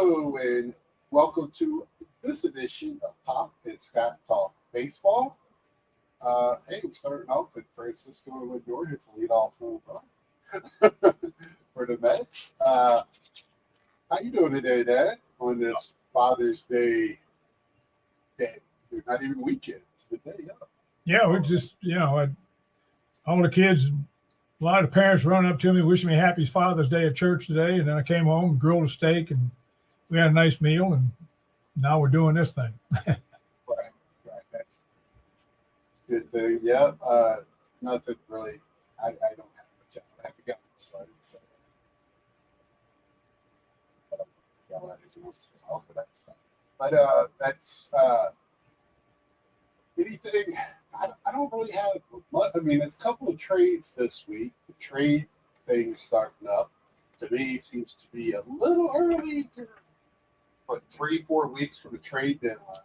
Hello, and welcome to this edition of Pop and Scott Talk Baseball. Hey, we're starting off with Francisco Lindor hits a leadoff home run for the Mets. How you doing today, Dad? On this Father's Day day, not even weekend; it's the day up. Yeah, we just all the kids, a lot of the parents running up to me, wishing me happy Father's Day at church today, and then I came home, grilled a steak, and we had a nice meal, and now we're doing this thing. Right. That's a good thing. Yeah. Nothing really. I don't have much. I haven't gotten started, so I don't got a lot of rules off, but that's fine. But that's anything. I don't really have much. I mean, there's a couple of trades this week. The trade thing is starting up. To me, it seems to be a little early. But 3-4 weeks from the trade deadline.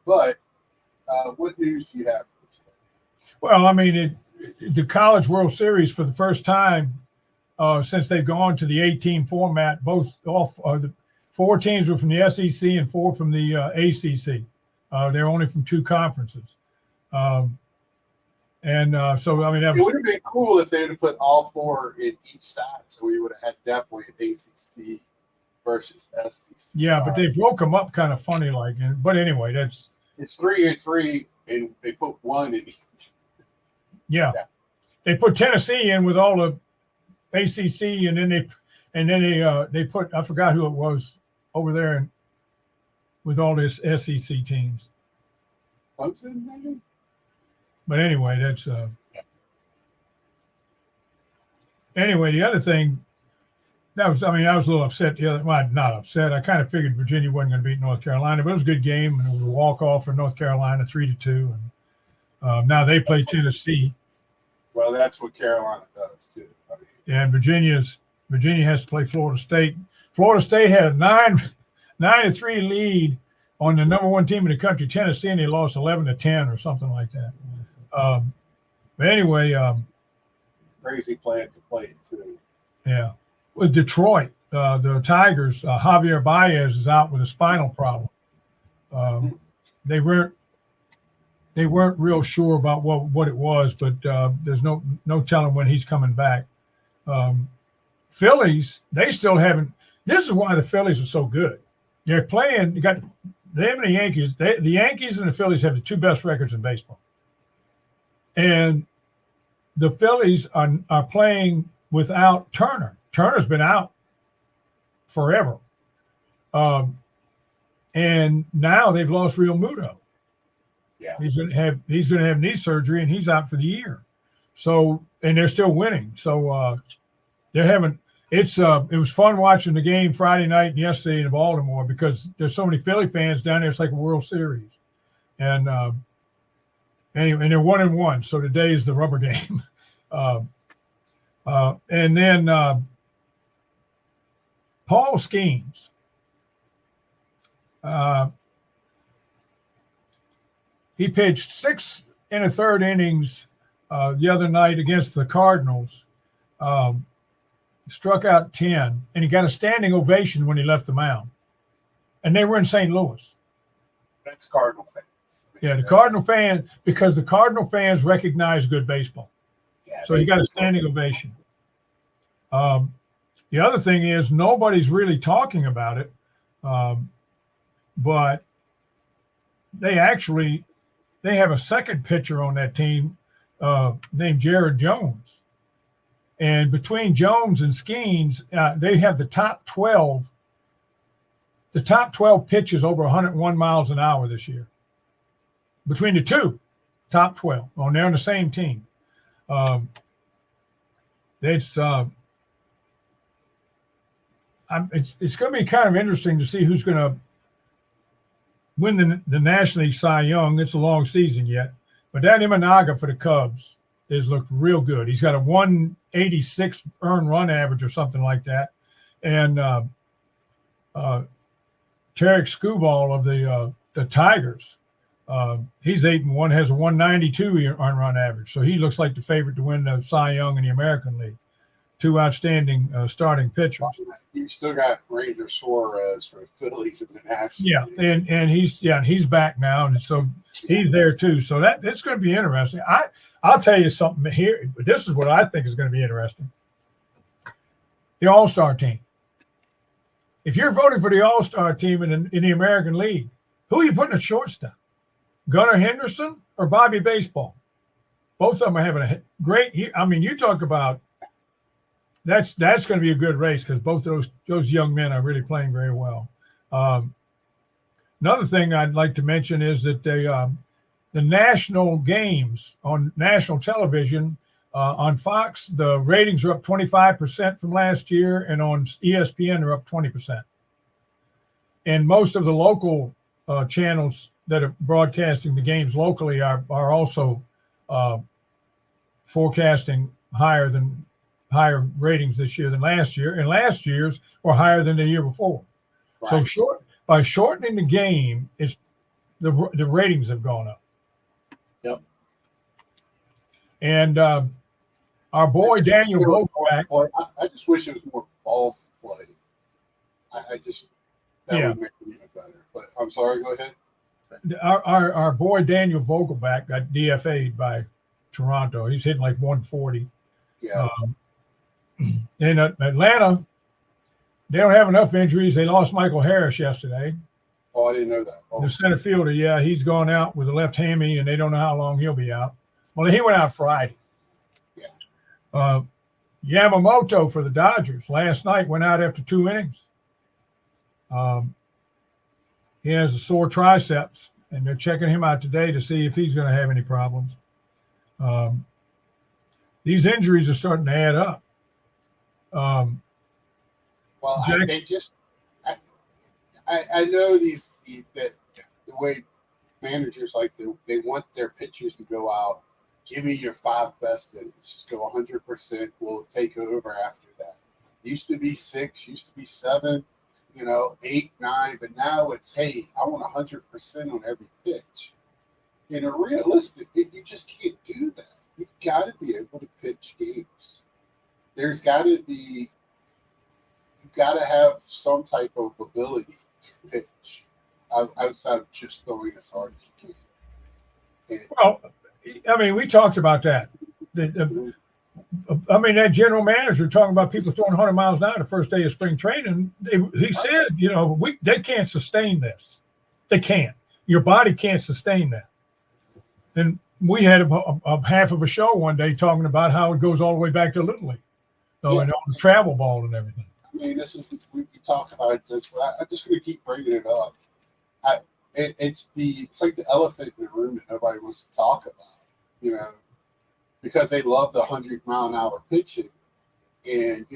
But what news do you have for us today? Well, I mean, the College World Series for the first time since they've gone to the 18 format. The 4 teams were from the SEC and 4 from the ACC. They're only from 2 conferences. So I mean, it would have been cool if they would have put all 4 in each side, so we would have had definitely an ACC versus SEC. Yeah, but they broke them up kind of funny, like. But anyway, it's 3 and 3, and they put 1 in each. Yeah. They put Tennessee in with all the ACC, and then they put, I forgot who it was over there with all this SEC teams. Clemson, maybe. But anyway, that's anyway. The other thing. I was a little upset the other. Well, not upset. I kind of figured Virginia wasn't going to beat North Carolina, but it was a good game, and it was a walk-off for North Carolina, 3-2. And now they play Tennessee. Well, that's what Carolina does too. I mean, and Virginia has to play Florida State. Florida State had a 9-3 lead on the number 1 team in the country, Tennessee, and they lost 11-10 or something like that. But anyway, crazy plan to play it too. Yeah. With Detroit, the Tigers, Javier Baez is out with a spinal problem. They weren't real sure about what it was, but there's no telling when he's coming back. Phillies, they still haven't. This is why the Phillies are so good. They're playing. You got them and the Yankees. The Yankees and the Phillies have the 2 best records in baseball, and the Phillies are playing without Turner. Turner's been out forever. And now they've lost Real Muto. Yeah. He's going to have knee surgery, and he's out for the year. So, and they're still winning. So it was fun watching the game Friday night and yesterday in Baltimore because there's so many Philly fans down there. It's like a World Series. And anyway, and they're 1-1. So today is the rubber game. And then Paul Skeens. He pitched 6 1/3 innings the other night against the Cardinals. Struck out 10, and he got a standing ovation when he left the mound. And they were in St. Louis. That's Cardinal fans. Yeah, the Cardinal fans, because the Cardinal fans recognize good baseball. Yeah, so he got a standing ovation. The other thing is nobody's really talking about it, but they have a second pitcher on that team named Jared Jones. And between Jones and Skeens, they have the top 12 pitches over 101 miles an hour this year. Between the 2, top 12. They're on the same team. It's going to be kind of interesting to see who's going to win the National League Cy Young. It's a long season yet, but that Imanaga for the Cubs has looked real good. He's got a 186 earned run average or something like that, and Tarek Skubal of the Tigers, he's 8-1, has a 192 earned run average, so he looks like the favorite to win the Cy Young in the American League. two outstanding starting pitchers. You still got Ranger Suarez for the Phillies in the National League. and he's back now, and so he's there too. So it's going to be interesting. I'll tell you something here. This is what I think is going to be interesting. The All-Star team. If you're voting for the All-Star team in the American League, who are you putting at shortstop? Gunnar Henderson or Bobby Baseball? Both of them are having a great year. I mean, you talk about that's going to be a good race because both of those young men are really playing very well. Another thing I'd like to mention is that the national games on national television on Fox, the ratings are up 25% from last year, and on ESPN they're up 20%. And most of the local channels that are broadcasting the games locally are also forecasting higher ratings this year than last year, and last year's were higher than the year before. Right. So by shortening the game, the ratings have gone up. Yep. And our boy Daniel Vogelbach. I just wish it was more balls to play. That would make it even better. But I'm sorry, go ahead. Our boy Daniel Vogelbach got DFA'd by Toronto. He's hitting like 140. Yeah. In Atlanta, they don't have enough injuries. They lost Michael Harris yesterday. Oh, I didn't know that. Oh. The center fielder, he's gone out with a left hammy, and they don't know how long he'll be out. Well, he went out Friday. Yeah. Yamamoto for the Dodgers last night went out after 2 innings. He has a sore triceps, and they're checking him out today to see if he's going to have any problems. These injuries are starting to add up. I know that the way managers they want their pitchers to go out. Give me your 5 best innings. Just go 100%. We'll take over after that. Used to be 6, used to be 7, 8, 9, but now it's, hey, I want 100% on every pitch. In a realistic, you just can't do that. You've got to be able to pitch games. You've got to have some type of ability to pitch outside of just throwing as hard as you can. We talked about that. That general manager talking about people throwing 100 miles an hour the first day of spring training. He said, they can't sustain this. They can't. Your body can't sustain that. And we had a half of a show one day talking about how it goes all the way back to Little League, and all the travel ball and everything. We talk about this, but I'm just going to keep bringing it up. It's like the elephant in the room that nobody wants to talk about, because they love the 100-mile-an-hour pitching, and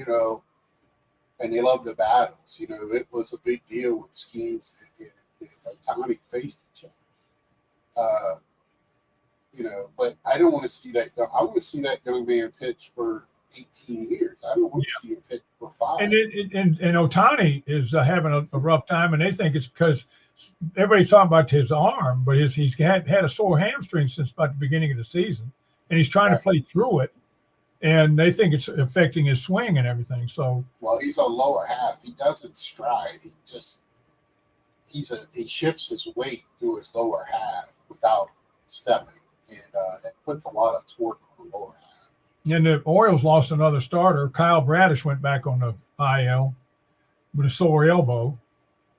and they love the battles. It was a big deal when Skeens and Ohtani faced each other. But I don't want to see that. I want to see that young man pitch for 18 years. I don't want to see him pitch for 5. And Ohtani is having a rough time, and they think it's because everybody's talking about his arm, but he's had a sore hamstring since about the beginning of the season, and he's trying to play through it, and they think it's affecting his swing and everything. So, well, he's a lower half. He doesn't stride. He shifts his weight through his lower half without stepping, and it puts a lot of torque on the lower half. And the Orioles lost another starter. Kyle Bradish went back on the IL with a sore elbow.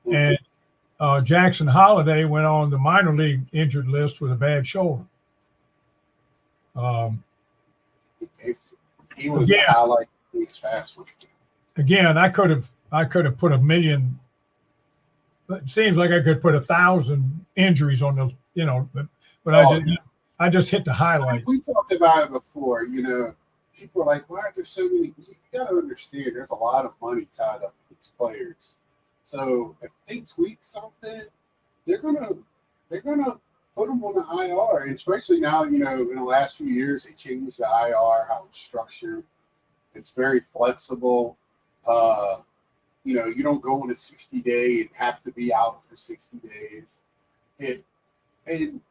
Mm-hmm. And Jackson Holiday went on the minor league injured list with a bad shoulder. He was the highlight of this past week. Again, I could have put 1 million. It seems like I could put 1,000 injuries on the, but I just hit the highlights. We talked about it before. People are like, why are there so many? You got to understand, there's a lot of money tied up with these players. So if they tweak something, they're gonna put them on the IR. And especially now, in the last few years, they changed the IR, how it's structured. It's very flexible. You don't go on a 60-day and have to be out for 60 days. And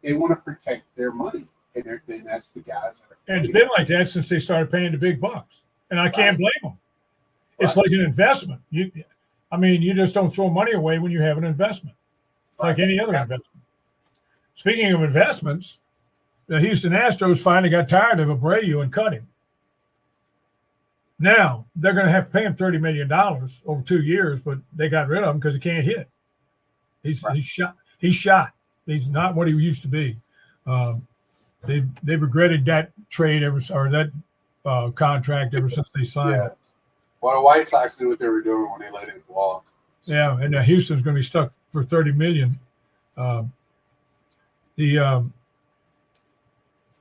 they want to protect their money. And that's the guys that are. And it's been like that since they started paying the big bucks. and I can't blame them. It's Right. like an investment. You just don't throw money away when you have an investment. It's like any other investment. Speaking of investments, the Houston Astros finally got tired of Abreu and cut him. Now they're going to have to pay him $30 million over 2 years, but they got rid of him because he can't hit. He's shot. He's shot. He's not what he used to be. They've regretted that trade contract ever since they signed Yeah. it. Well, the White Sox knew what they were doing when they let him walk. Yeah, and Houston's going to be stuck for $30 million.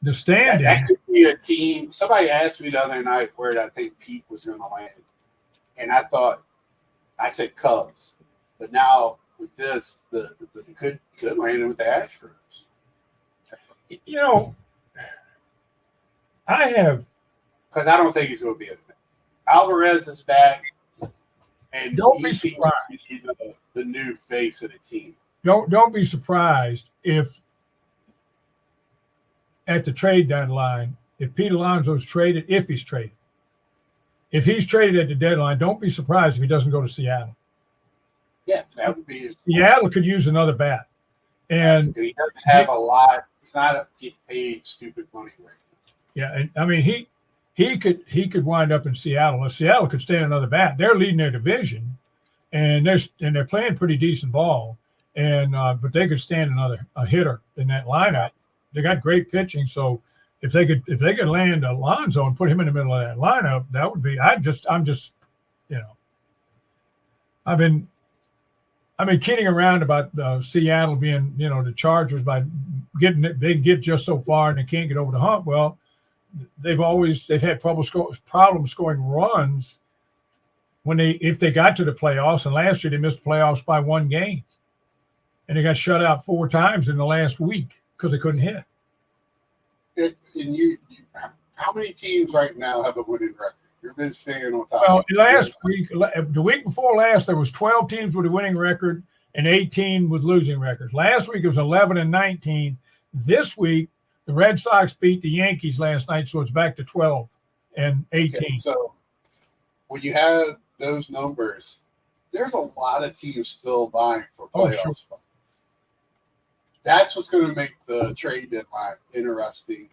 The standing. That could be a team. Somebody asked me the other night where I think Pete was going to land, and I said Cubs, but now with this, the could land with the Astros. Because I don't think he's going to be. Alvarez is back, and don't be surprised. The new face of the team. Don't be surprised if at the trade deadline, if Pete Alonso's traded, if he's traded. If he's traded at the deadline, don't be surprised if he doesn't go to Seattle. Yeah, that would be. Seattle could use another bat. And he doesn't have a lot. He's not a get paid stupid money right now. Yeah, and I mean he could wind up in Seattle. If Seattle could stand another bat, they're leading their division, and they're playing pretty decent ball. And but they could stand a hitter in that lineup. They got great pitching, so if they could land Alonso and put him in the middle of that lineup, that would be. I've been kidding around about Seattle being, the Chargers by they can get just so far and they can't get over the hump. Well, they've had problems scoring runs if they got to the playoffs. And last year they missed the playoffs by 1 game, and they got shut out 4 times in the last week because they couldn't hit. How many teams right now have a winning record? You've been staying on top. Well, the week before last, there was 12 teams with a winning record and 18 with losing records. Last week it was 11 and 19. This week, the Red Sox beat the Yankees last night, so it's back to 12 and 18. Okay, so when you have those numbers, there's a lot of teams still vying for playoff spots. That's what's going to make the trade deadline interesting.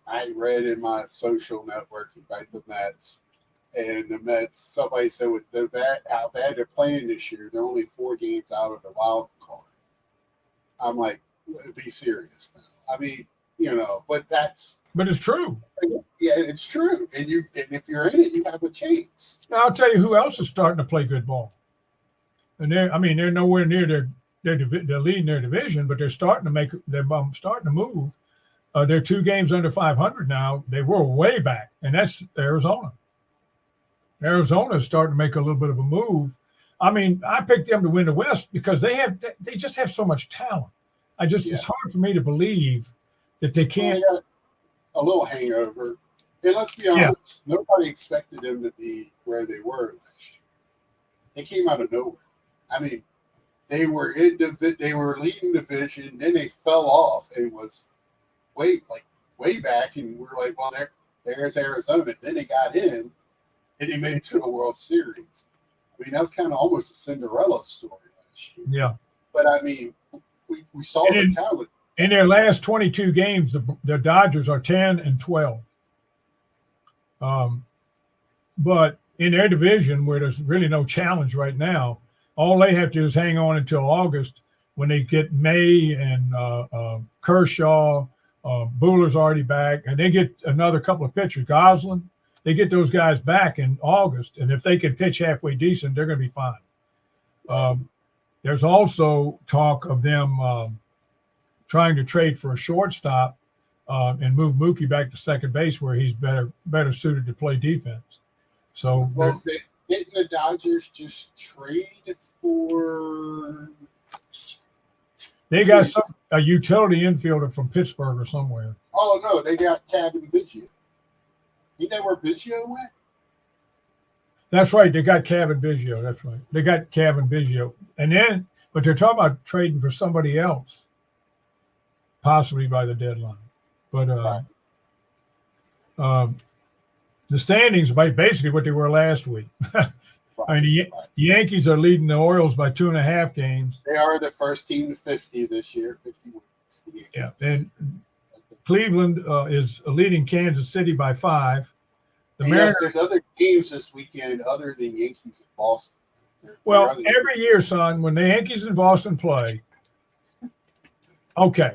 I read in my social network about the Mets, and the Mets, somebody said with how bad they're playing this year, they're only 4 games out of the wild card. I'm like, be serious now. I mean, but it's true. Yeah, it's true. And if you're in it, you have a chance. Now, I'll tell you who else is starting to play good ball. And they're nowhere near they're leading their division, but they're starting to move. They're 2 games under 500 now. They were way back, and that's Arizona. Arizona's starting to make a little bit of a move. I mean, I picked them to win the West because they just have so much talent. It's hard for me to believe that they can't. Well, a little hangover. And let's be honest, nobody expected them to be where they were last year. They came out of nowhere. I mean, they were leading division, then they fell off and was way back, and we're like, well, there's Arizona. Then they got in, and they made it to the World Series. I mean, that was kind of almost a Cinderella story last year. Yeah. But I mean, we saw the talent. In their last 22 games, the Dodgers are 10 and 12. But in their division, where there's really no challenge right now, all they have to do is hang on until August when they get May and Kershaw. Buller's already back, and they get another couple of pitchers. Goslin, they get those guys back in August, and if they can pitch halfway decent, they're going to be fine. There's also talk of them trying to trade for a shortstop and move Mookie back to second base, where he's better suited to play defense. So, well, didn't the Dodgers just trade for? They got a utility infielder from Pittsburgh or somewhere. Oh no, they got Kevin Biggio. You know where Biggio went? That's right. They got Kevin Biggio. That's right. They got Kevin Biggio, but they're talking about trading for somebody else, possibly by the deadline. But the standings by basically what they were last week. I mean, the Right. Yankees are leading the Orioles by 2.5 games. They are the first team to 50 this year, 50 wins. The Yeah, Yankees. and Cleveland is leading Kansas City by 5. The And Mariners. yes, there's other games this weekend other than Yankees and Boston. There are Well, other every year, son, when the Yankees and Boston play, okay,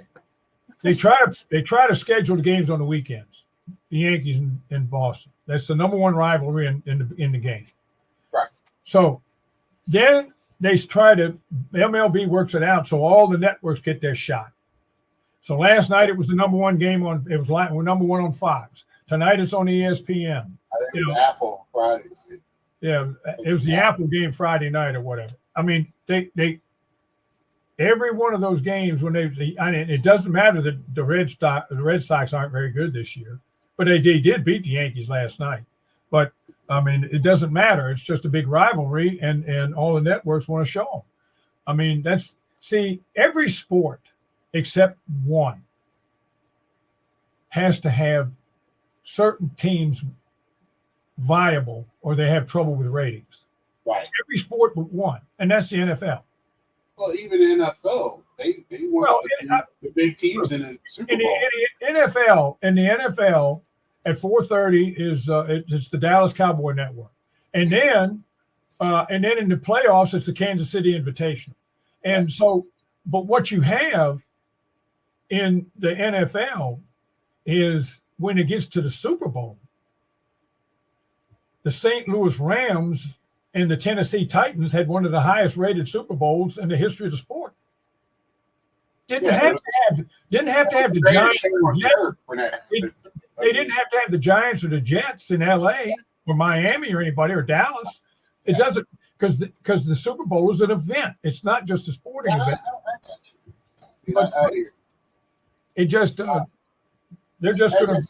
they try to schedule the games on the weekends. The Yankees and Boston. That's the number one rivalry in the game. Right. So then they try to MLB works it out so all the networks get their shot. So last night it was the number one game on. It was number one on Fox. Tonight it's on ESPN. I think it was Apple Friday night. Yeah, it was the Apple game Friday night or whatever. I mean, they every one of those games when it doesn't matter that the Red Sox aren't very good this year, but they did beat the Yankees last night. But I mean, it doesn't matter. It's just a big rivalry, and all the networks want to show them. I mean, every sport except one has to have certain teams viable or they have trouble with ratings. Right. Every sport but one, and that's the NFL. Well, even the NFL, they want the big teams in the Super Bowl. In the NFL at 4:30 is it's the Dallas Cowboy Network, and then in the playoffs it's the Kansas City Invitational, and so. But what you have in the NFL is when it gets to the Super Bowl, the St. Louis Rams and the Tennessee Titans had one of the highest rated Super Bowls in the history of the sport. Didn't have to have the Giants. They didn't have to have the Giants or the Jets in LA or Miami or anybody or Dallas. It doesn't because the Super Bowl is an event. It's not just a sporting event. It just they're just going to.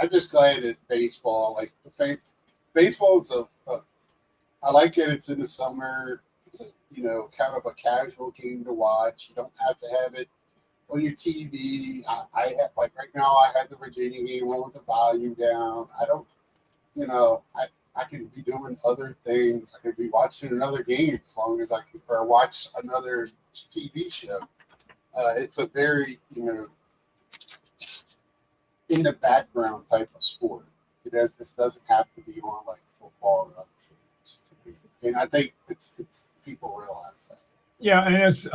I'm just glad that baseball, like baseball is I like it. It's in the summer. It's kind of a casual game to watch. You don't have to have it on your TV. I have right now. I have the Virginia game on with the volume down. I don't, I can be doing other things. I could be watching another game as long as I can, or watch another TV show. It's a very, in the background type of sport. This doesn't have to be on like football or other things to be. And I think it's people realize that. Yeah, and it's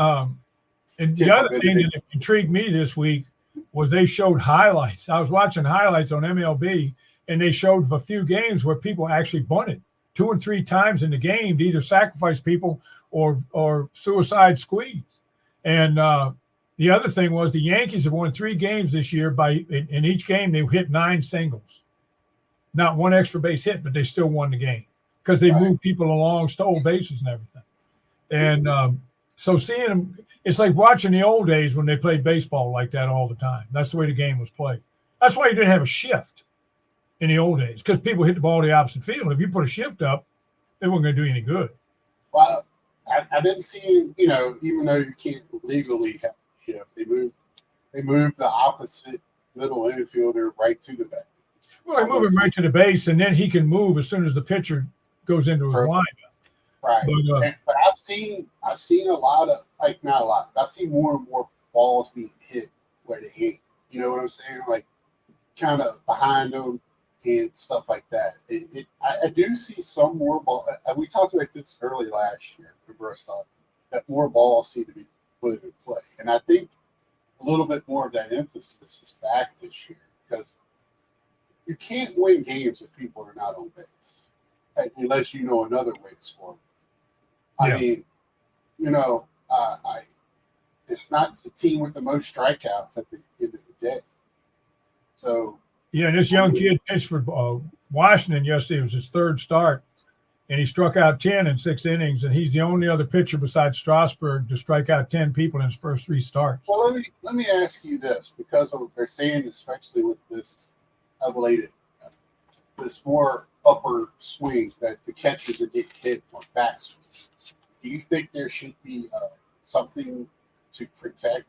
and the other thing that intrigued me this week was they showed highlights. I was watching highlights on MLB. And they showed a few games where people actually bunted 2 and 3 times in the game to either sacrifice people or suicide squeeze. And the other thing was the Yankees have won 3 games this year in each game they hit 9 singles, not one extra base hit, but they still won the game because they moved people along, stole bases and everything. And so seeing them, it's like watching the old days when they played baseball like that all the time. That's the way the game was played. That's why you didn't have a shift in the old days, because people hit the ball the opposite field. If you put a shift up, it wasn't going to do any good. Well, I've been seeing, even though you can't legally have a shift, they move the opposite middle infielder right to the base. Well, they move him right to the base, and then he can move as soon as the pitcher goes into his windup. Right. But I've seen a lot of, like, not a lot. I've seen more and more balls being hit where they hit. You know what I'm saying? Like, kind of behind them and stuff like that. I do see some more ball. We talked about this early last year, that more balls seem to be put in play. And I think a little bit more of that emphasis is back this year because you can't win games if people are not on base unless you know another way to score. I mean, it's not the team with the most strikeouts at the end of the day. So, yeah, this young kid pitched for Washington yesterday. It was his 3rd start, and he struck out 10 in 6 innings, and he's the only other pitcher besides Strasburg to strike out 10 people in his first 3 starts. Well, let me ask you this, because they're saying, especially with this elevated, this more upper swing that the catchers are getting hit on backswing. Do you think there should be something to protect,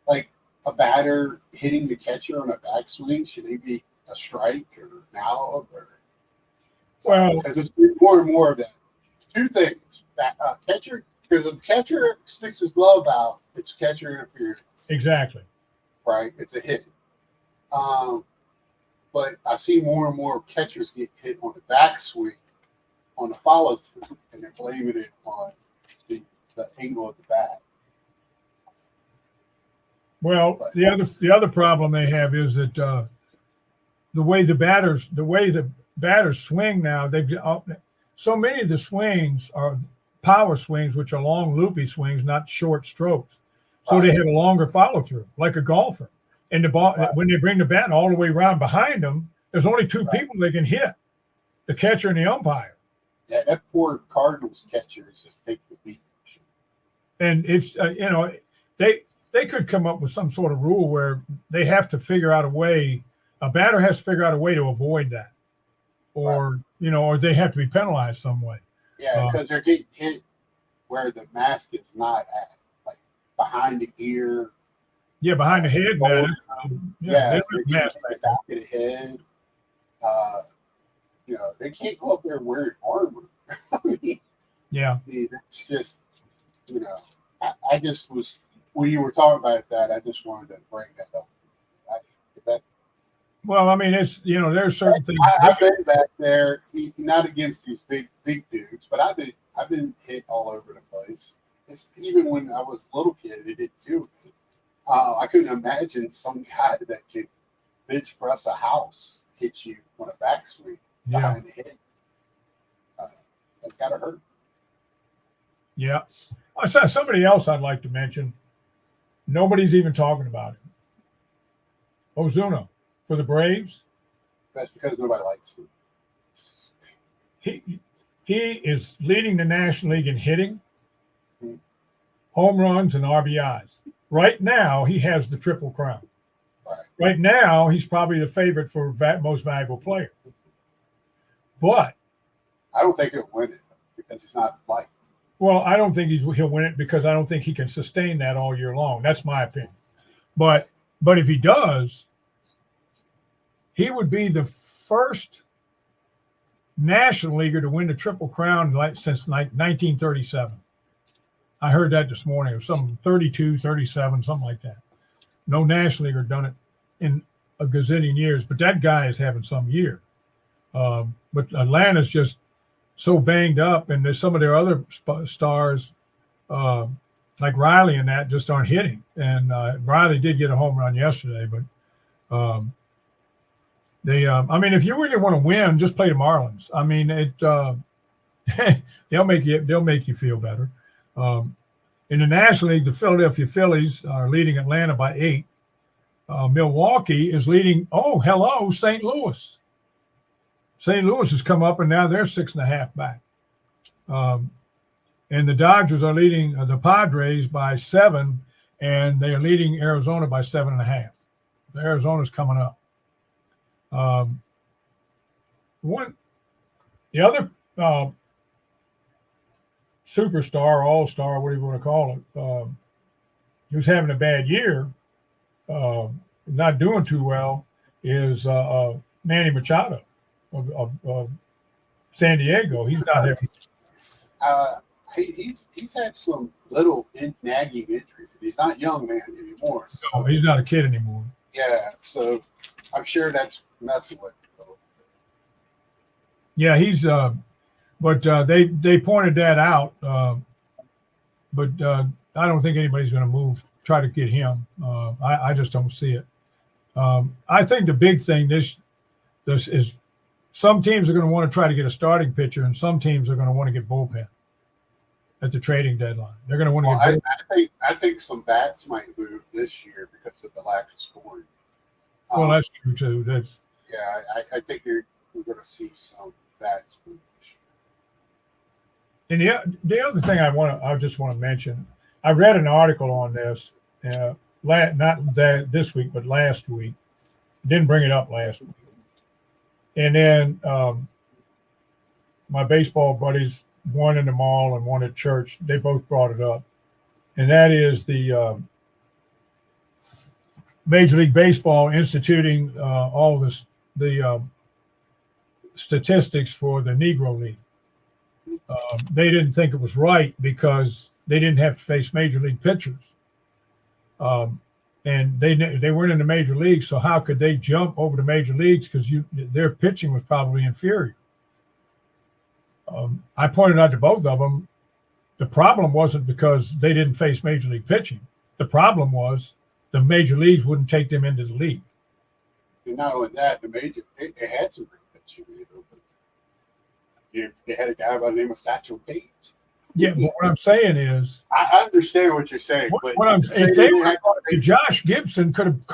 like a batter hitting the catcher on a backswing? Should they be a strike or an out, or Well, because it's more and more of that. Two things: catcher, because if catcher sticks his glove out, it's catcher interference, exactly. right? It's a hit. But I've seen more and more catchers get hit on the backswing, on the follow through, and they're blaming it on the angle of the bat. Well, the other problem they have is that the way the batters swing now, they've so many of the swings are power swings, which are long loopy swings, not short strokes. So they have a longer follow through, like a golfer. And the ball, when they bring the bat all the way around behind them, there's only two people they can hit: the catcher and the umpire. Yeah, that poor Cardinals catcher is just taking the beat. And it's they could come up with some sort of rule where they have to figure out a way. A batter has to figure out a way to avoid that, or or they have to be penalized some way. Yeah, because they're getting hit where the mask is not at, like behind the ear. Yeah, behind the head, man. Yeah, they're getting hit back of the head. They can't go up there wearing armor. I mean, it's just, I just was, when you were talking about that, I just wanted to bring that up. Well, I mean, it's, there's certain things. I've been back there, not against these big dudes, but I've been hit all over the place. It's even when I was a little kid, it didn't feel good. I couldn't imagine some guy that could bench press a house hit you on a backswing behind the head. That's got to hurt. Yeah. I saw somebody else I'd like to mention. Nobody's even talking about it. Ozuna for the Braves. That's because nobody likes him. He is leading the National League in hitting, home runs, and RBIs. Right now, he has the Triple Crown. Right now, he's probably the favorite for most valuable player. But I don't think he'll win it because he's not liked. Well, I don't think he'll win it because I don't think he can sustain that all year long. That's my opinion. But if he does, he would be the first National Leaguer to win the Triple Crown since 1937. I heard that this morning. It was some 32, 37, something like that. No National Leaguer done it in a gazillion years, but that guy is having some year. But Atlanta's just so banged up, and there's some of their other stars, like Riley and that, just aren't hitting. And Riley did get a home run yesterday, but if you really want to win, just play the Marlins. I mean, they'll make you feel better. In the National League, the Philadelphia Phillies are leading Atlanta by 8. Milwaukee is leading. Oh, hello, St. Louis. St. Louis has come up, and now they're 6.5 back. And the Dodgers are leading the Padres by 7, and they are leading Arizona by 7.5. Arizona's coming up. The other superstar, all-star, whatever you want to call it, who's having a bad year, not doing too well, is Manny Machado of San Diego. He's not having. He's had some little nagging injuries. He's not young man anymore. So no, he's not a kid anymore. Yeah, so I'm sure that's messing with him a little bit. Yeah, he's. But they pointed that out. But I don't think anybody's going to try to get him. I just don't see it. I think the big thing this is some teams are going to want to try to get a starting pitcher, and some teams are going to want to get bullpen at the trading deadline. They're going to want to get. I think some bats might move this year because of the lack of scoring. Well, that's true too. I think we're going to see some bats move. And the other thing I just want to mention, I read an article on this, not this week, but last week. Didn't bring it up last week. And then my baseball buddies, one in the mall and one at church, they both brought it up. And that is the Major League Baseball instituting all this the statistics for the Negro League. They didn't think it was right because they didn't have to face major league pitchers, and they weren't in the major leagues. So how could they jump over to major leagues? Because their pitching was probably inferior. I pointed out to both of them, the problem wasn't because they didn't face major league pitching. The problem was the major leagues wouldn't take them into the league. And not only that, they had some great pitching. They had a guy by the name of Satchel Paige. Yeah, but what I'm saying is, I understand what you're saying. What I'm saying, if Josh Gibson could have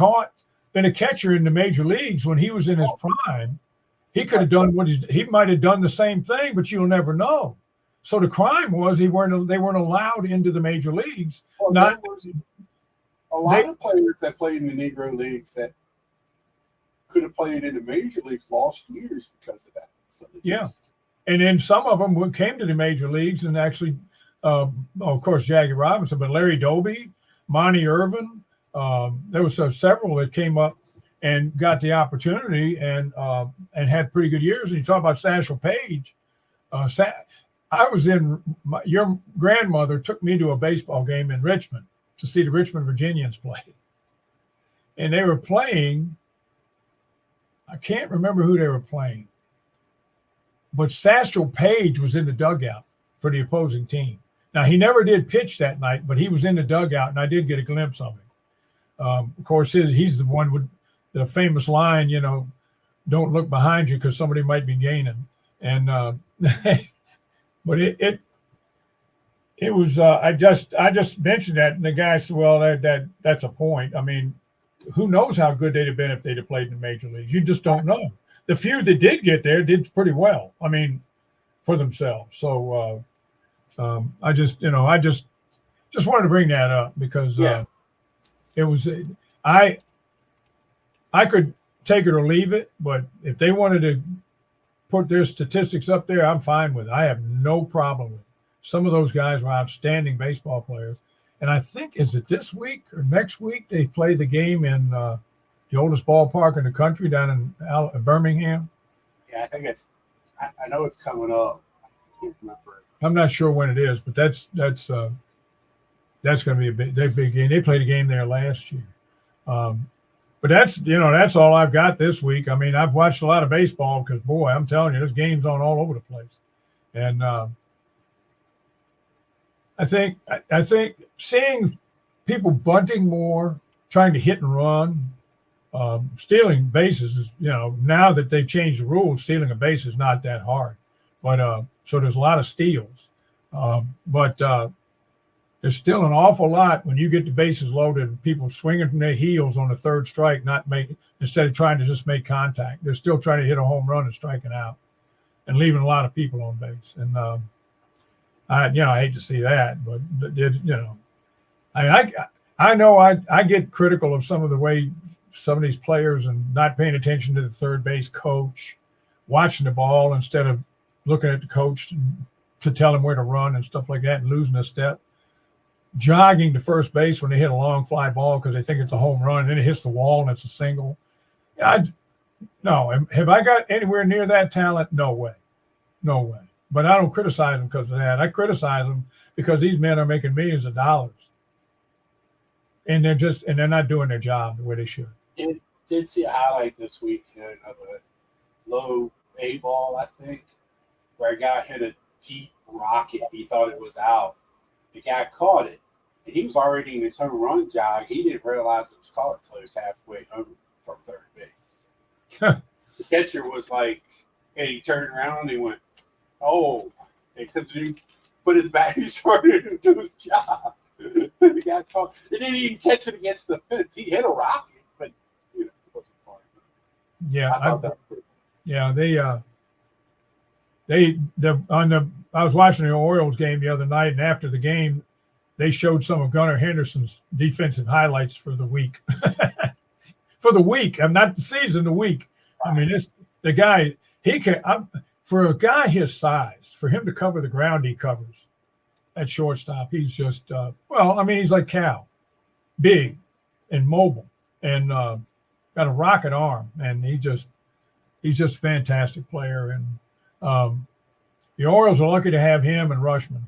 been a catcher in the major leagues when he was in his prime, he could have done he might have done the same thing, but you'll never know. So the crime was they weren't allowed into the major leagues. Well, there was a lot of players that played in the Negro leagues that could have played in the major leagues lost years because of that. So yeah. And then some of them came to the major leagues and actually, of course, Jackie Robinson, but Larry Doby, Monty Irvin, there was several that came up and got the opportunity and had pretty good years. And you talk about Satchel Paige. Your grandmother took me to a baseball game in Richmond to see the Richmond Virginians play. And they were playing, I can't remember who they were playing, but Satchel Paige was in the dugout for the opposing team. Now, he never did pitch that night, but he was in the dugout, and I did get a glimpse of him. Of course, he's the one with the famous line, don't look behind you because somebody might be gaining. And but it was I just mentioned that, and the guy said, well, that's a point. I mean, who knows how good they'd have been if they'd have played in the major leagues? You just don't know. The few that did get there did pretty well. I mean, for themselves. So I just wanted to bring that up because it was I could take it or leave it, but if they wanted to put their statistics up there, I'm fine with it. I have no problem with it. Some of those guys were outstanding baseball players, and I think is it this week or next week they play the game in the oldest ballpark in the country down in Birmingham. Yeah, I think I know it's coming up. I can't remember. I'm not sure when it is, but that's going to be a big game. They played a game there last year. But that's all I've got this week. I mean, I've watched a lot of baseball because, boy, I'm telling you, there's games on all over the place. And I think seeing people bunting more, trying to hit and run, stealing bases is, now that they've changed the rules, stealing a base is not that hard. But so there's a lot of steals. But there's still an awful lot when you get the bases loaded and people swinging from their heels on the third strike, instead of trying to just make contact. They're still trying to hit a home run and striking out and leaving a lot of people on base. And I hate to see that, but I know I get critical of some of the way some of these players and not paying attention to the third base coach, watching the ball instead of looking at the coach to tell him where to run and stuff like that and losing a step. Jogging to first base when they hit a long fly ball because they think it's a home run and then it hits the wall and it's a single. No. Have I got anywhere near that talent? No way. But I don't criticize them because of that. I criticize them because these men are making millions of dollars. And they're not doing their job the way they should. I did see a highlight this week of a low A ball, I think, where a guy hit a deep rocket. He thought it was out. The guy caught it, and he was already in his home run jog. He didn't realize it was caught until he was halfway home from third base. The catcher was like, and he turned around and he went, oh, because he put his back, he started to do his job. The guy caught, he didn't even catch it against the fence. He hit a rocket, but it wasn't far. Yeah, I thought that was pretty cool. I was watching the Orioles game the other night, and after the game, they showed some of Gunnar Henderson's defensive highlights for the week. For the week, not the season, the week. I mean, the guy, for a guy his size, for him to cover the ground he covers at shortstop, he's just, he's like Cal, big and mobile and got a rocket arm, and He's just a fantastic player, and the Orioles are lucky to have him and Rushman,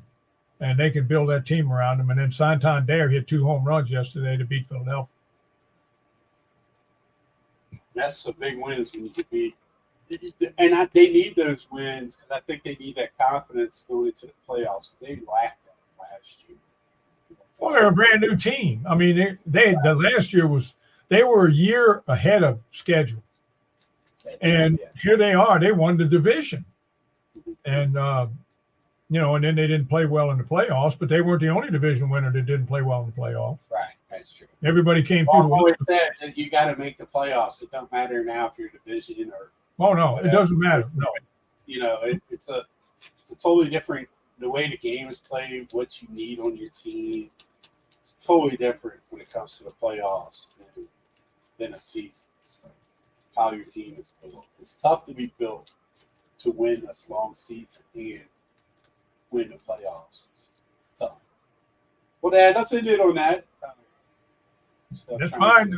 and they can build that team around him. And then Santander hit 2 home runs yesterday to beat Philadelphia. That's some big wins when you could beat. And they need those wins because I think they need that confidence going into the playoffs because they lacked that last year. Well, they're a brand new team. I mean, the last year they were a year ahead of schedule, and here they are. They won the division, and and then they didn't play well in the playoffs. But they weren't the only division winner that didn't play well in the playoffs. Right, that's true. Everybody came through. I've always said that you got to make the playoffs. It don't matter now if you're division or. Oh no, it doesn't matter. No, it's a totally different. The way the game is played, what you need on your team, it's totally different when it comes to the playoffs than a season. So how your team is built. It's tough to be built to win a long season and win the playoffs. It's tough. Well, Dad, let's end it on that. That's fine.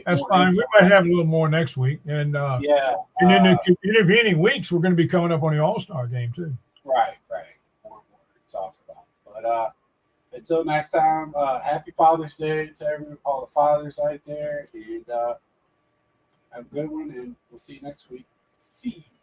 That's fine. We might have a little more next week, and yeah. And then the intervening weeks, we're going to be coming up on the All-Star game too. Right. More to talk about. But until next time, happy Father's Day to all the fathers out there, and have a good one, and we'll see you next week. See you.